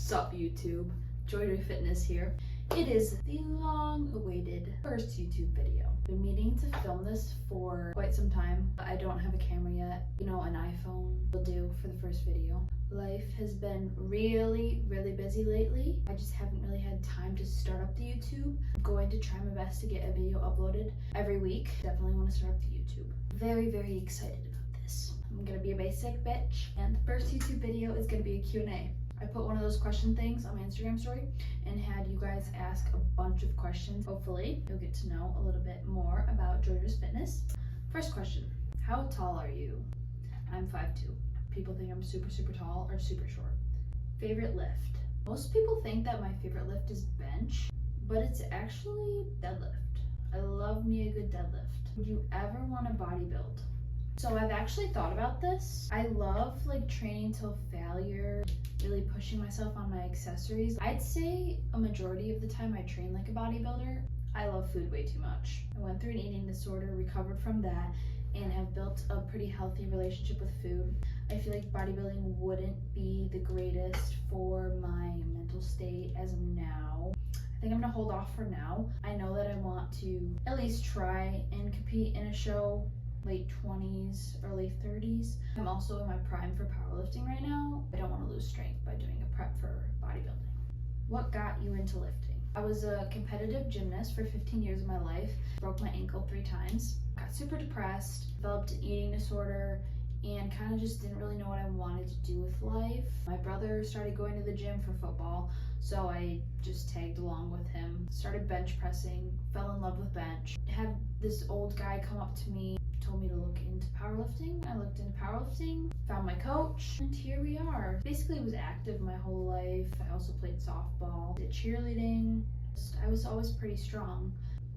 Sup YouTube, Joy Fitness here. It is the long-awaited first YouTube video. I've been meaning to film this for quite some time. I don't have a camera yet. You know, an iPhone will do for the first video. Life has been really busy lately. I just haven't really had time to start up the YouTube. I'm going to try my best to get a video uploaded every week. Definitely want to start up the YouTube. Very excited about this. I'm gonna be a basic bitch, and the first YouTube video is gonna be a Q&A. I put one of those question things on my Instagram story and had you guys ask a bunch of questions. Hopefully, you'll get to know a little bit more about Georgia's fitness. First question, how tall are you? I'm 5'2". People think I'm super tall or super short. Favorite lift? Most people think that my favorite lift is bench, but it's actually deadlift. I love me a good deadlift. Would you ever want to bodybuild? So I've actually thought about this. I love training till failure, really pushing myself on my accessories. I'd say a majority of the time I train like a bodybuilder. I love food way too much. I went through an eating disorder, recovered from that, and have built a pretty healthy relationship with food. I feel like bodybuilding wouldn't be the greatest for my mental state as of now. I think I'm gonna hold off for now. I know that I want to at least try and compete in a show late 20s, early 30s. I'm also in my prime for powerlifting right now. I don't want to lose strength by doing a prep for bodybuilding. What got you into lifting? I was a competitive gymnast for 15 years of my life. Broke my ankle 3 times. Got super depressed, developed an eating disorder, and kind of just didn't really know what I wanted to do with life. My brother started going to the gym for football, so I just tagged along with him. Started bench pressing, fell in love with bench. Had this old guy come up to me, told me to look into powerlifting. I looked into powerlifting, found my coach, and here we are. Basically was active my whole life. I also played softball, did cheerleading. I was always pretty strong.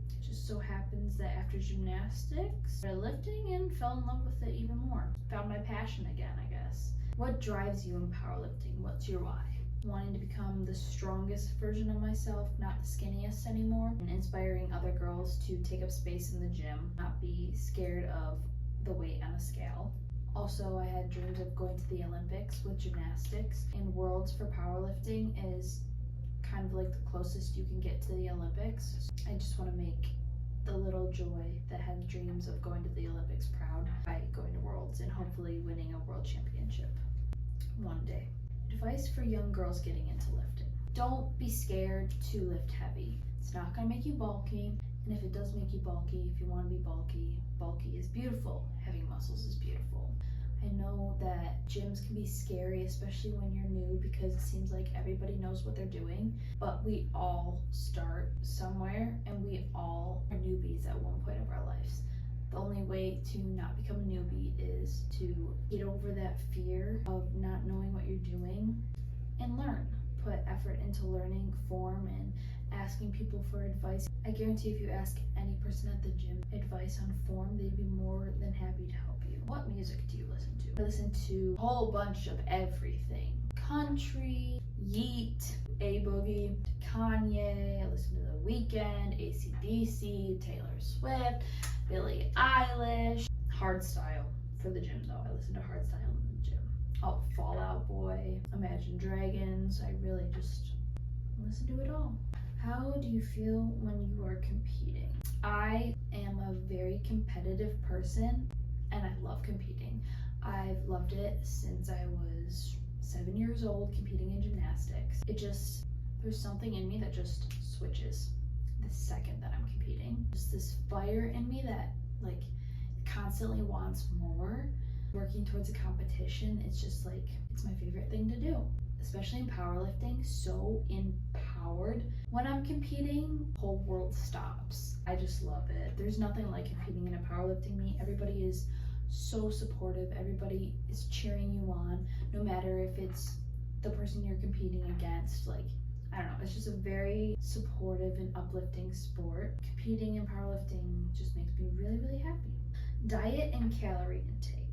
It just so happens that after gymnastics, I started lifting and fell in love with it even more. Found my passion again, I guess. What drives you in powerlifting? What's your why? Wanting to become the strongest version of myself, not the skinniest anymore, and inspiring other girls to take up space in the gym, not be scared of the weight on a scale. Also, I had dreams of going to the Olympics with gymnastics, and Worlds for powerlifting is kind of like the closest you can get to the Olympics. I just want to make the little Joy that had dreams of going to the Olympics proud by going to Worlds and hopefully winning a world championship one day. Advice for young girls getting into lifting. Don't be scared to lift heavy. It's not going to make you bulky, and if it does make you bulky, if you want to be bulky, bulky is beautiful. Having muscles is beautiful. I know that gyms can be scary, especially when you're new, because it seems like everybody knows what they're doing, but we all start somewhere, and we all are newbies at one point of our lives. The only way to not become a newbie is to get over that fear of not knowing what you're doing and learn. Put effort into learning form and asking people for advice. I guarantee if you ask any person at the gym advice on form, they'd be more than happy to help you. What music do you listen to? I listen to a whole bunch of everything. Country, Yeet, A-Boogie, Kanye, I listen to The Weeknd, AC/DC, Taylor Swift, Billie Eilish. Hardstyle for the gym though. I listen to hardstyle in the gym. Oh, Fall Out Boy, Imagine Dragons. I really just listen to it all. How do you feel when you are competing? I am a very competitive person and I love competing. I've loved it since I was 7 years old competing in gymnastics. There's something in me that just switches the second that I'm competing. Just this fire in me that constantly wants more. Working towards a competition, it's just it's my favorite thing to do. Especially in powerlifting, so empowered. When I'm competing, whole world stops. I just love it. There's nothing like competing in a powerlifting meet. Everybody is so supportive. Everybody is cheering you on, no matter if it's the person you're competing against. I don't know, it's just a very supportive and uplifting sport. Competing in powerlifting just makes me really happy. Diet and calorie intake.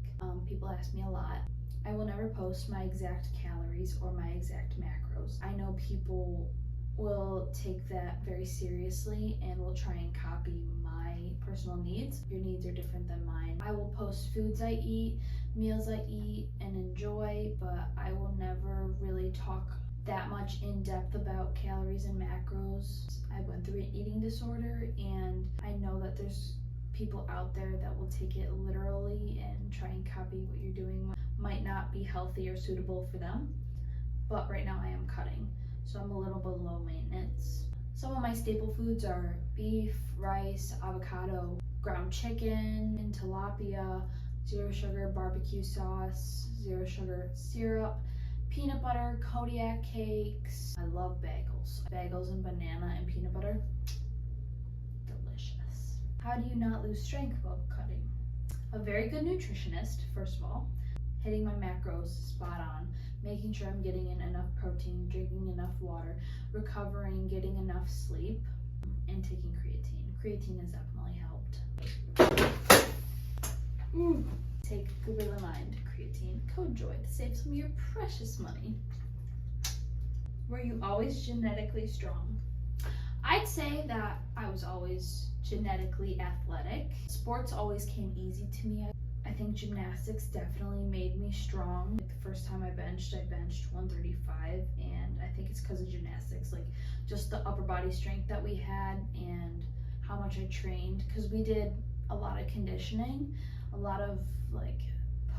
People ask me a lot. I will never post my exact calories or my exact macros. I know people will take that very seriously and will try and copy my personal needs. Your needs are different than mine. I will post foods I eat, meals I eat and enjoy, but I will never really talk that much in depth about calories and macros. I went through an eating disorder, and I know that there's people out there that will take it literally and try and copy what you're doing. Might not be healthy or suitable for them, but right now I am cutting, so I'm a little bit low maintenance. Some of my staple foods are beef, rice, avocado, ground chicken, and tilapia, zero sugar barbecue sauce, zero sugar syrup, peanut butter, Kodiak cakes. I love bagels. Bagels and banana and peanut butter. Delicious. How do you not lose strength while cutting? A very good nutritionist, first of all. Hitting my macros spot on. Making sure I'm getting in enough protein, drinking enough water, recovering, getting enough sleep, and taking creatine. Creatine has definitely helped. Take Gorilla Mind creatine, code JOY to save some of your precious money. Were you always genetically strong? I'd say that I was always genetically athletic. Sports always came easy to me. I think gymnastics definitely made me strong. Like the first time I benched 135, and I think it's because of gymnastics, like just the upper body strength that we had and how much I trained, because we did a lot of conditioning, a lot of like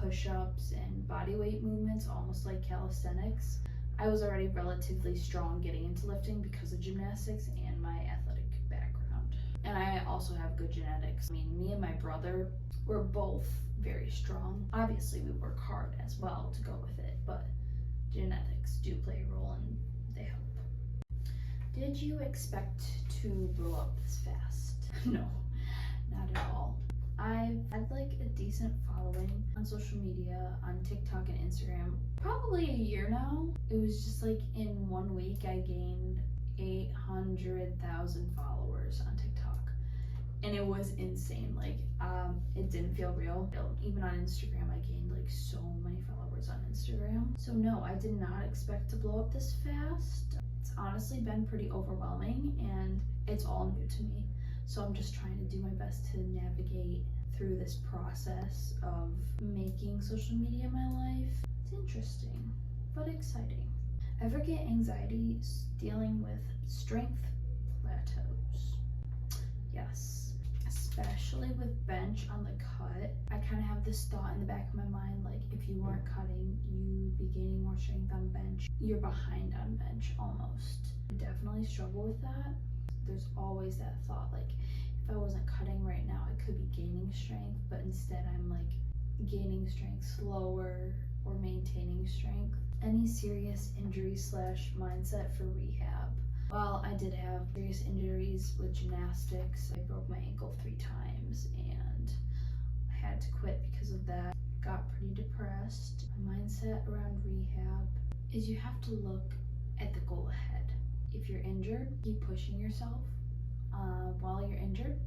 push-ups and body weight movements, almost like calisthenics. I was already relatively strong getting into lifting because of gymnastics and my athletic background. And I also have good genetics. I mean, me and my brother were both very strong. Obviously, we work hard as well to go with it, but genetics do play a role and they help. Did you expect to blow up this fast? No, not at all. I've had like a decent following on social media, on TikTok and Instagram, probably a year now. It was just like in 1 week I gained 800,000 followers on TikTok. And it was insane. Like, it didn't feel real. Even on Instagram, I gained like so many followers on Instagram. So no, I did not expect to blow up this fast. It's honestly been pretty overwhelming, and it's all new to me. So I'm just trying to do my best to navigate through this process of making social media my life. It's interesting, but exciting. Ever get anxiety dealing with strength plateaus? Yes. Especially with bench on the cut, I kind of have this thought in the back of my mind, like if you weren't cutting, you'd be gaining more strength on bench. You're behind on bench almost. I definitely struggle with that. There's always that thought, like if I wasn't cutting right now, I could be gaining strength, but instead I'm like gaining strength slower or maintaining strength. Any serious injury / mindset for rehab? Well, I did have serious injuries with gymnastics. I broke my ankle 3 times and I had to quit because of that. Got pretty depressed. My mindset around rehab is you have to look at the goal ahead. If you're injured, keep pushing yourself while you're injured.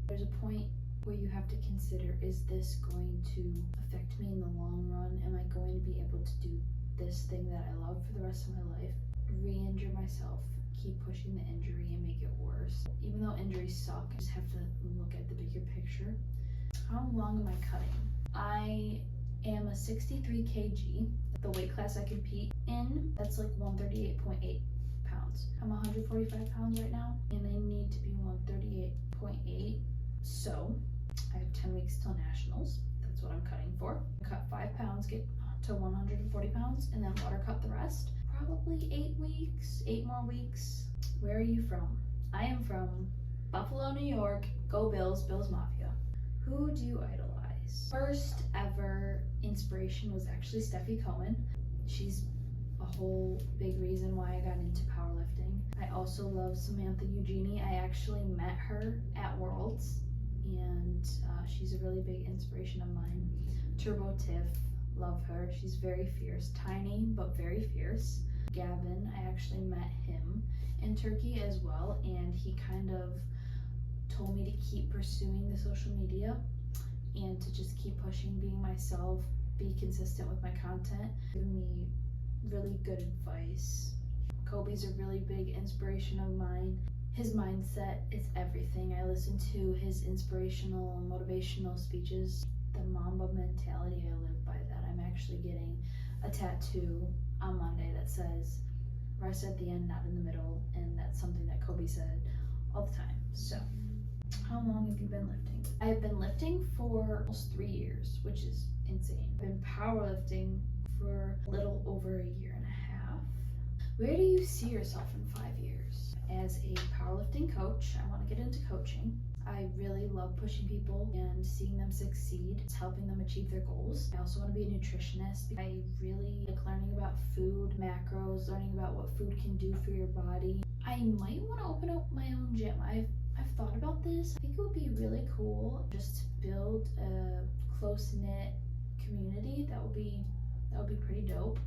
There's a point where you have to consider, is this going to affect me in the long run? Am I going to be able to do this thing that I love for the rest of my life? Re-injure myself, keep pushing the injury and make it worse. Even though injuries suck, I just have to look at the bigger picture. How long am I cutting? I am a 63 kg, the weight class I compete in. That's like 138.8 pounds. I'm 145 pounds right now, and I need to be 138.8. So I have 10 weeks till nationals. That's what I'm cutting for. Cut 5 pounds, get to 140 pounds, and then water cut the rest. Probably 8 weeks, 8 more weeks. Where are you from? I am from Buffalo, New York. Go Bills, Bills Mafia. Who do you idolize? First ever inspiration was actually Steffi Cohen. She's a whole big reason why I got into powerlifting. I also love Samantha Eugenie. I actually met her at Worlds, and she's a really big inspiration of mine. Turbo Tiff, love her. She's very fierce, tiny but very fierce. Gavin, I actually met him in Turkey as well, and he kind of told me to keep pursuing the social media and to just keep pushing, being myself, be consistent with my content, giving me really good advice. Kobe's a really big inspiration of mine. His mindset is everything. I listen to his inspirational and motivational speeches. The Mamba mentality, I live by that. I'm actually getting a tattoo on Monday that says, Rest at the end, not in the middle, and that's something that Kobe said all the time. So, how long have you been lifting? I've been lifting for almost 3 years, which is insane. I've been powerlifting for a little over a year and a half. Where do you see yourself in 5 years? As a powerlifting coach, I want to get into coaching. I really love pushing people and seeing them succeed. It's helping them achieve their goals. I also want to be a nutritionist. I really like learning about food, macros, learning about what food can do for your body. I might want to open up my own gym. I've thought about this. I think it would be really cool just to build a close-knit community. That would be pretty dope.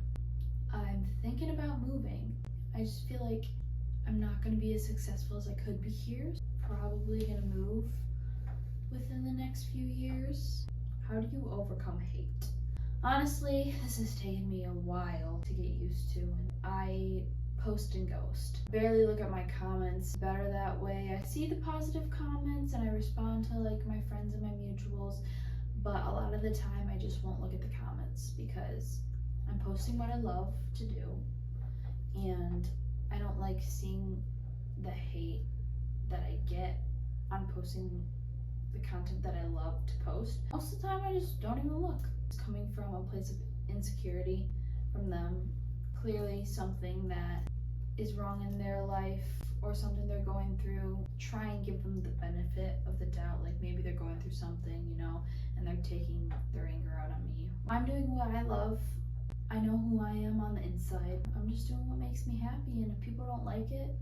I'm thinking about moving. I just feel like I'm not going to be as successful as I could be here. Probably going to move within the next few years. How do you overcome hate? Honestly, this has taken me a while to get used to, and I post and ghost. Barely look at my comments. Better that way. I see the positive comments and I respond to like my friends and my mutuals, but a lot of the time I just won't look at the comments because I'm posting what I love to do, and I don't like seeing the hate that I get on posting the content that I love to post. Most of the time I just don't even look. It's coming from a place of insecurity from them. Clearly something that is wrong in their life or something they're going through. Try and give them the benefit of the doubt, like maybe they're going through something, and they're taking their anger out on me. I'm doing what I love. I know who I am on the inside. I'm just doing what makes me happy, and if people don't like it,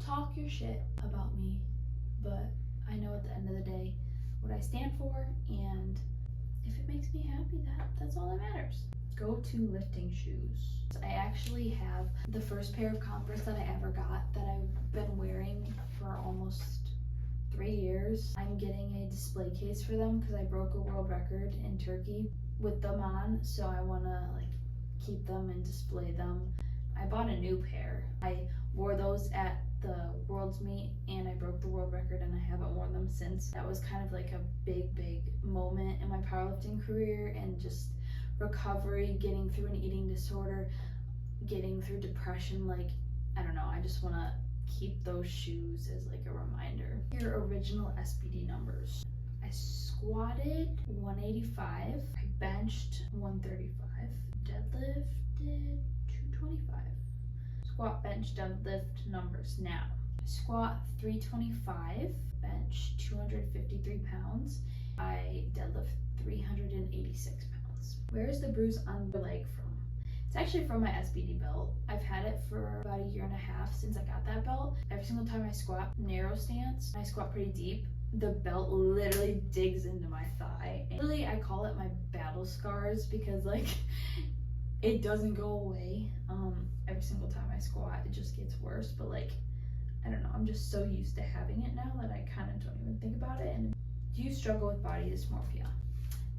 talk your shit about me. But I know at the end of the day what I stand for, and if it makes me happy, that's all that matters. Go-to lifting shoes. I actually have the first pair of Converse that I ever got that I've been wearing for almost 3 years. I'm getting a display case for them because I broke a world record in Turkey with them on, so I want to keep them and display them. I bought a new pair. I wore those at the World's Meet and I broke the world record, and I haven't worn them since. That was kind of like a big moment in my powerlifting career, and just recovery, getting through an eating disorder, getting through depression. I don't know, I just want to keep those shoes as a reminder. Your original SBD numbers. I squatted 185, I benched 135, deadlifted 225. Squat, bench, deadlift numbers. Now, squat 325, bench 253 pounds, I deadlift 386 pounds. Where is the bruise on the leg from? It's actually from my SBD belt. I've had it for about a year and a half since I got that belt. Every single time I squat narrow stance, I squat pretty deep, the belt literally digs into my thigh. And really, I call it my battle scars because it doesn't go away. Every single time I squat, it just gets worse. But I don't know, I'm just so used to having it now that I kind of don't even think about it. And do you struggle with body dysmorphia?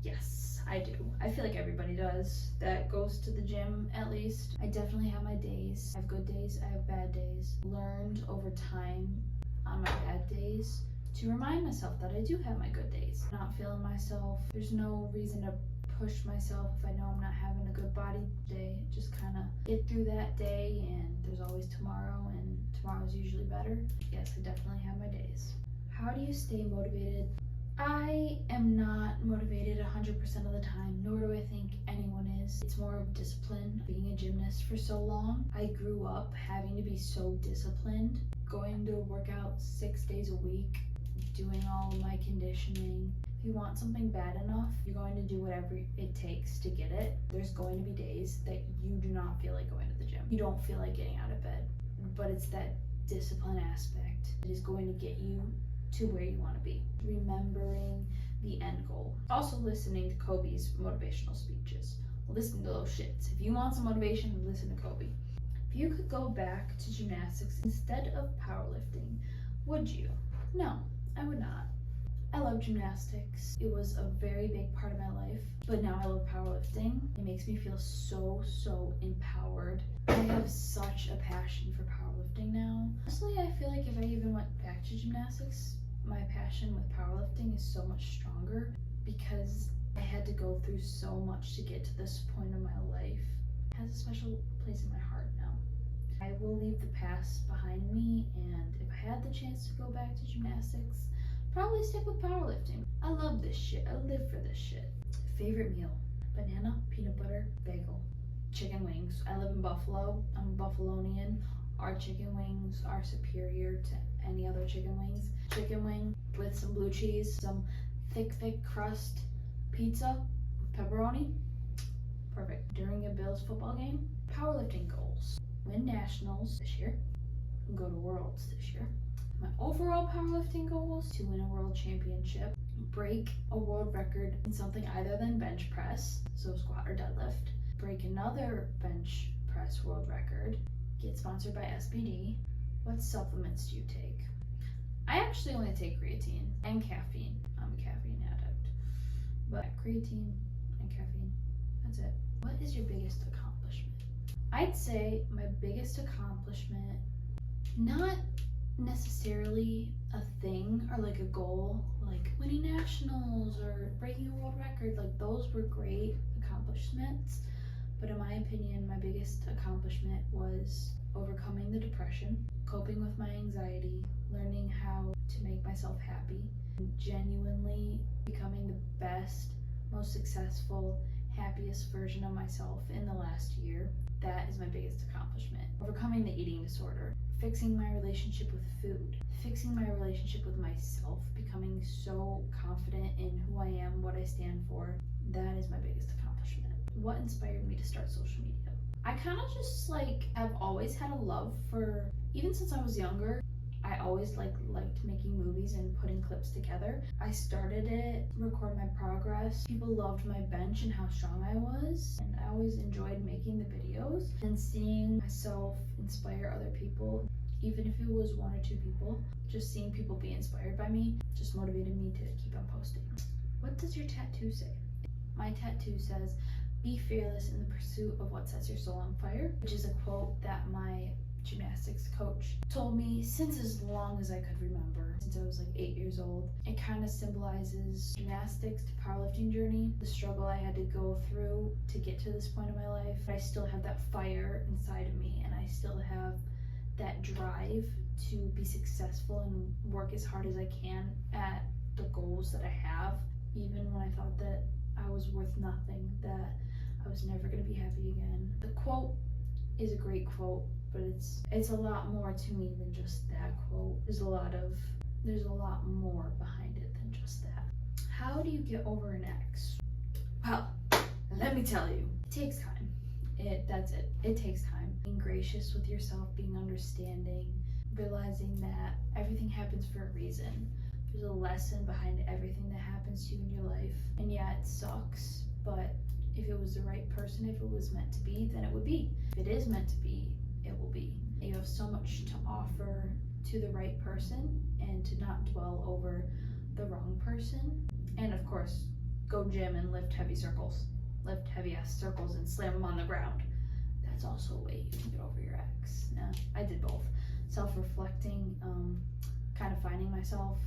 Yes, I do. I feel like everybody does that goes to the gym, at least. I definitely have my days. I have good days, I have bad days. Learned over time on my bad days to remind myself that I do have my good days. Not feeling myself, there's no reason to push myself if I know I'm not having a good body day. Just kind of get through that day, and there's always tomorrow, and tomorrow's usually better. Yes, I definitely have my days. How do you stay motivated? I am not motivated 100% of the time, nor do I think anyone is. It's more of discipline. Being a gymnast for so long, I grew up having to be so disciplined, going to work out 6 days a week, doing all of my conditioning. If you want something bad enough, you're going to do whatever it takes to get it. There's going to be days that you do not feel like going to the gym. You don't feel like getting out of bed, but it's that discipline aspect that is going to get you to where you want to be. Remembering the end goal. Also listening to Kobe's motivational speeches. Listen to those shits. If you want some motivation, listen to Kobe. If you could go back to gymnastics instead of powerlifting, would you? No, I would not. I love gymnastics. It was a very big part of my life, but now I love powerlifting. It makes me feel so empowered. I have such a passion for powerlifting now. Honestly, I feel like if I even went back to gymnastics, my passion with powerlifting is so much stronger because I had to go through so much to get to this point in my life. It has a special place in my heart now. I will leave the past behind me, and if I had the chance to go back to gymnastics, probably stick with powerlifting. I love this shit. I live for this shit. Favorite meal: banana, peanut butter, bagel, chicken wings. I live in Buffalo. I'm a Buffalonian. Our chicken wings are superior to any other chicken wings. Chicken wing with some blue cheese, some thick crust pizza with pepperoni. Perfect. During a Bills football game, powerlifting goals: win nationals this year, go to worlds this year. My overall powerlifting goals: to win a world championship, break a world record in something other than bench press, so squat or deadlift, break another bench press world record, get sponsored by SBD. What supplements do you take? I actually only take creatine and caffeine. I'm a caffeine addict. But creatine and caffeine, that's it. What is your biggest accomplishment? I'd say my biggest accomplishment, not necessarily a thing or like a goal, like winning nationals or breaking a world record. Like, those were great accomplishments. But in my opinion, my biggest accomplishment was overcoming the depression, coping with my anxiety, learning how to make myself happy, and genuinely becoming the best, most successful, happiest version of myself in the last year. That is my biggest accomplishment. Overcoming the eating disorder, fixing my relationship with food, fixing my relationship with myself, becoming so confident in who I am, what I stand for. That is my biggest accomplishment. What inspired me to start social media? I kind of just have always had a love for, even since I was younger, I always liked making movies and putting clips together. I started it, record my progress. People loved my bench and how strong I was, and I always enjoyed making the videos and seeing myself inspire other people, even if it was one or two people. Just seeing people be inspired by me just motivated me to keep on posting. What does your tattoo say? My tattoo says, "Be fearless in the pursuit of what sets your soul on fire," which is a quote that my gymnastics coach told me since as long as I could remember, since I was 8 years old. It kind of symbolizes gymnastics to powerlifting journey, the struggle I had to go through to get to this point in my life. I still have that fire inside of me, and I still have that drive to be successful and work as hard as I can at the goals that I have, even when I thought that I was worth nothing, that I was never going to be happy again. The quote is a great quote, but it's a lot more to me than just that quote. There's a lot more behind it than just that. How do you get over an ex? Well, let me tell you, it takes time. That's it. It takes time. Being gracious with yourself, being understanding, realizing that everything happens for a reason. There's a lesson behind everything that happens to you in your life. And yeah, it sucks, but if it was the right person, if it was meant to be, then it would be. If it is meant to be, it will be. You have so much to offer to the right person, and to not dwell over the wrong person. And of course, go gym and lift heavy ass circles and slam them on the ground. That's also a way you can get over your ex. Yeah, I did both. Self-reflecting, kind of finding myself.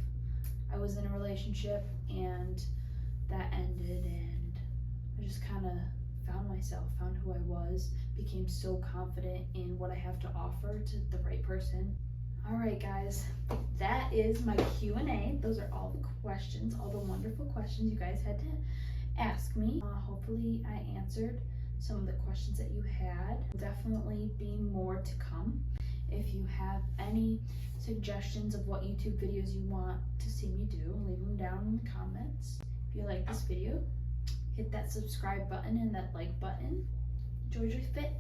I was in a relationship and that ended, and I just kind of found myself, found who I was, became so confident in what I have to offer to the right person. All right, guys, that is my Q&A. Those are all the questions, all the wonderful questions you guys had to ask me. Hopefully I answered some of the questions that you had. Definitely be more to come. If you have any suggestions of what YouTube videos you want to see me do, leave them down in the comments. If you like this video, hit that subscribe button and that like button. Joy Fit.